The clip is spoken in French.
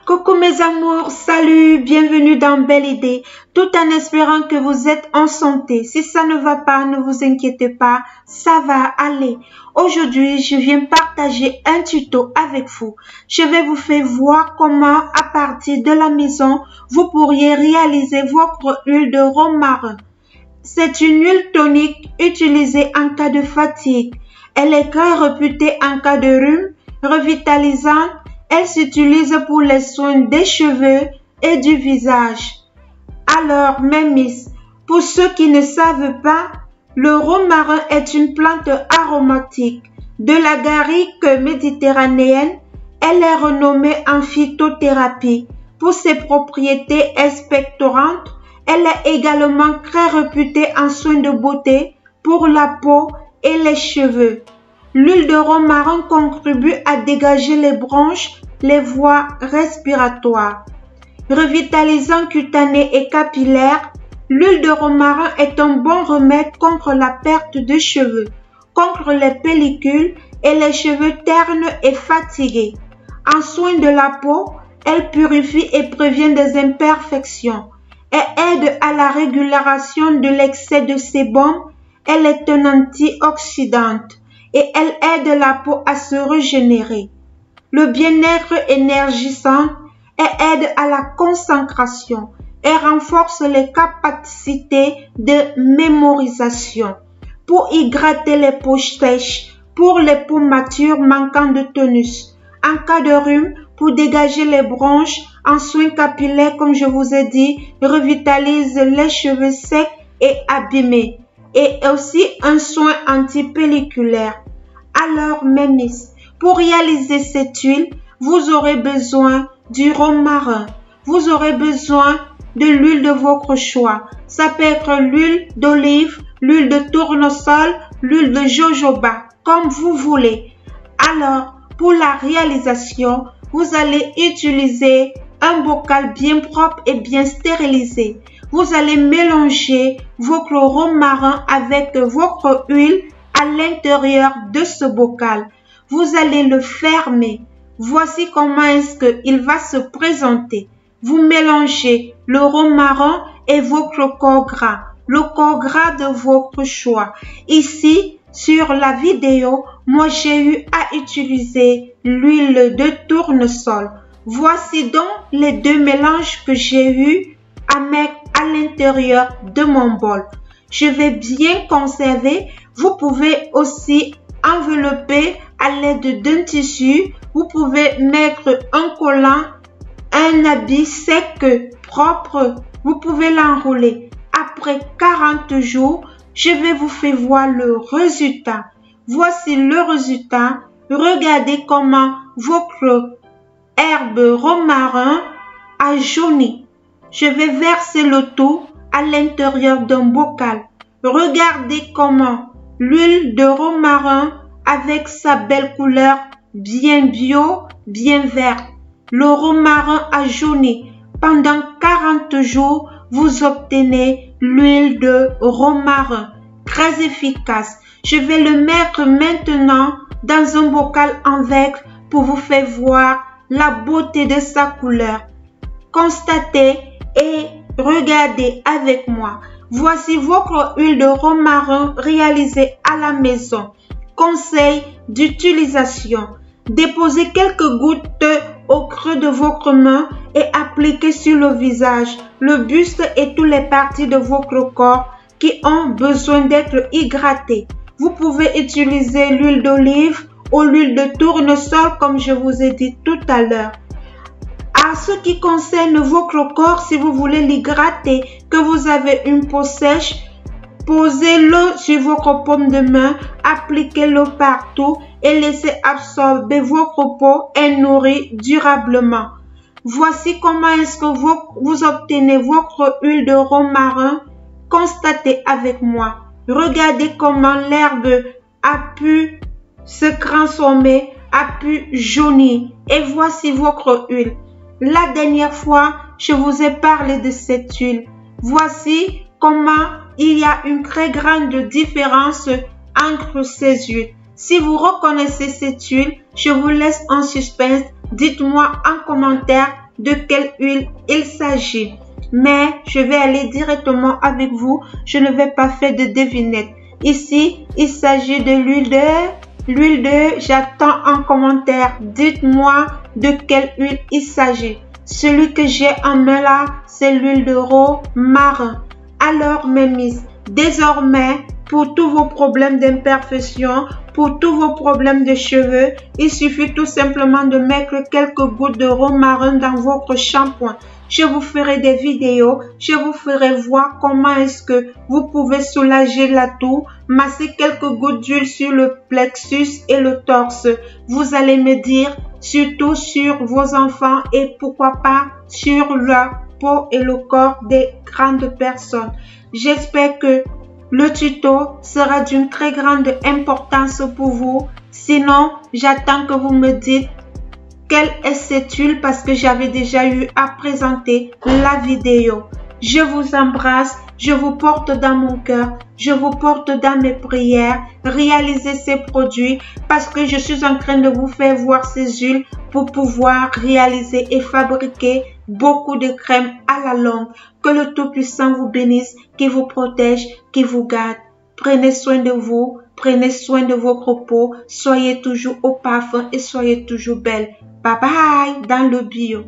Coucou mes amours, salut, bienvenue dans Belle Idée, tout en espérant que vous êtes en santé. Si ça ne va pas, ne vous inquiétez pas, ça va aller. Aujourd'hui, je viens partager un tuto avec vous. Je vais vous faire voir comment, à partir de la maison, vous pourriez réaliser votre huile de romarin. C'est une huile tonique utilisée en cas de fatigue. Elle est très réputée en cas de rhume, revitalisante. Elle s'utilise pour les soins des cheveux et du visage. Alors, mes miss, pour ceux qui ne savent pas, le romarin est une plante aromatique de la garrigue méditerranéenne. Elle est renommée en phytothérapie pour ses propriétés expectorantes. Elle est également très réputée en soins de beauté pour la peau et les cheveux. L'huile de romarin contribue à dégager les bronches, les voies respiratoires. Revitalisant cutané et capillaire, l'huile de romarin est un bon remède contre la perte de cheveux, contre les pellicules et les cheveux ternes et fatigués. En soins de la peau, elle purifie et prévient des imperfections et aide à la régulation de l'excès de sébum. Elle est un antioxydante et elle aide la peau à se régénérer. Le bien-être énergisant et aide à la concentration et renforce les capacités de mémorisation. Pour hydrater les peaux sèches, pour les peaux matures manquant de tonus. En cas de rhume, pour dégager les bronches, en soins capillaires, comme je vous ai dit, revitalise les cheveux secs et abîmés. Et aussi un soin antipelliculaire. Alors, mes miss, pour réaliser cette huile, vous aurez besoin du romarin. Vous aurez besoin de l'huile de votre choix. Ça peut être l'huile d'olive, l'huile de tournesol, l'huile de jojoba, comme vous voulez. Alors, pour la réalisation, vous allez utiliser un bocal bien propre et bien stérilisé. Vous allez mélanger votre romarin avec votre huile à l'intérieur de ce bocal. Vous allez le fermer. Voici comment est-ce qu'il va se présenter. Vous mélangez le romarin et votre corps gras, le corps gras de votre choix. Ici, sur la vidéo, moi j'ai eu à utiliser l'huile de tournesol. Voici donc les deux mélanges que j'ai eu à mettre à l'intérieur de mon bol. Je vais bien conserver. Vous pouvez aussi envelopper à l'aide d'un tissu. Vous pouvez mettre un collant, un habit sec, propre. Vous pouvez l'enrouler. Après 40 jours, je vais vous faire voir le résultat. Voici le résultat. Regardez comment votre herbe romarin a jauni. Je vais verser le tout à l'intérieur d'un bocal. Regardez comment l'huile de romarin avec sa belle couleur bien bio, bien verte. Le romarin a jauni. Pendant 40 jours, vous obtenez l'huile de romarin. Très efficace. Je vais le mettre maintenant dans un bocal en verre pour vous faire voir la beauté de sa couleur. Constatez et regardez avec moi. Voici votre huile de romarin réalisée à la maison. Conseil d'utilisation. Déposez quelques gouttes au creux de votre main et appliquez sur le visage, le buste et toutes les parties de votre corps qui ont besoin d'être hydratées. Vous pouvez utiliser l'huile d'olive ou l'huile de tournesol comme je vous ai dit tout à l'heure. À ce qui concerne votre corps, si vous voulez l'hydrater, que vous avez une peau sèche, posez-le sur votre paume de main, appliquez-le partout et laissez absorber votre peau et nourrir durablement. Voici comment est-ce que vous obtenez votre huile de romarin. Constatez avec moi. Regardez comment l'herbe a pu se transformer, a pu jaunir. Et voici votre huile. La dernière fois, je vous ai parlé de cette huile. Voici comment il y a une très grande différence entre ces huiles. Si vous reconnaissez cette huile, je vous laisse en suspense. Dites-moi en commentaire de quelle huile il s'agit. Mais je vais aller directement avec vous. Je ne vais pas faire de devinette. Ici, il s'agit de l'huile de, j'attends un commentaire. Dites-moi de quelle huile il s'agit. Celui que j'ai en main là, c'est l'huile de romarin. Alors, mes miss, désormais, pour tous vos problèmes d'imperfection, pour tous vos problèmes de cheveux, il suffit tout simplement de mettre quelques gouttes de romarin dans votre shampoing. Je vous ferai des vidéos, je vous ferai voir comment est-ce que vous pouvez soulager la toux, masser quelques gouttes d'huile sur le plexus et le torse. Vous allez me dire, surtout sur vos enfants et pourquoi pas sur la peau et le corps des grandes personnes. J'espère que le tuto sera d'une très grande importance pour vous. Sinon, j'attends que vous me dites quelle est cette huile parce que j'avais déjà eu à présenter la vidéo. Je vous embrasse, je vous porte dans mon cœur, je vous porte dans mes prières. Réalisez ces produits parce que je suis en train de vous faire voir ces huiles pour pouvoir réaliser et fabriquer beaucoup de crèmes à la longue. Que le Tout-Puissant vous bénisse, qui vous protège, qui vous garde. Prenez soin de vous, prenez soin de votre peau, soyez toujours au parfum et soyez toujours belle. Bye bye dans le bio.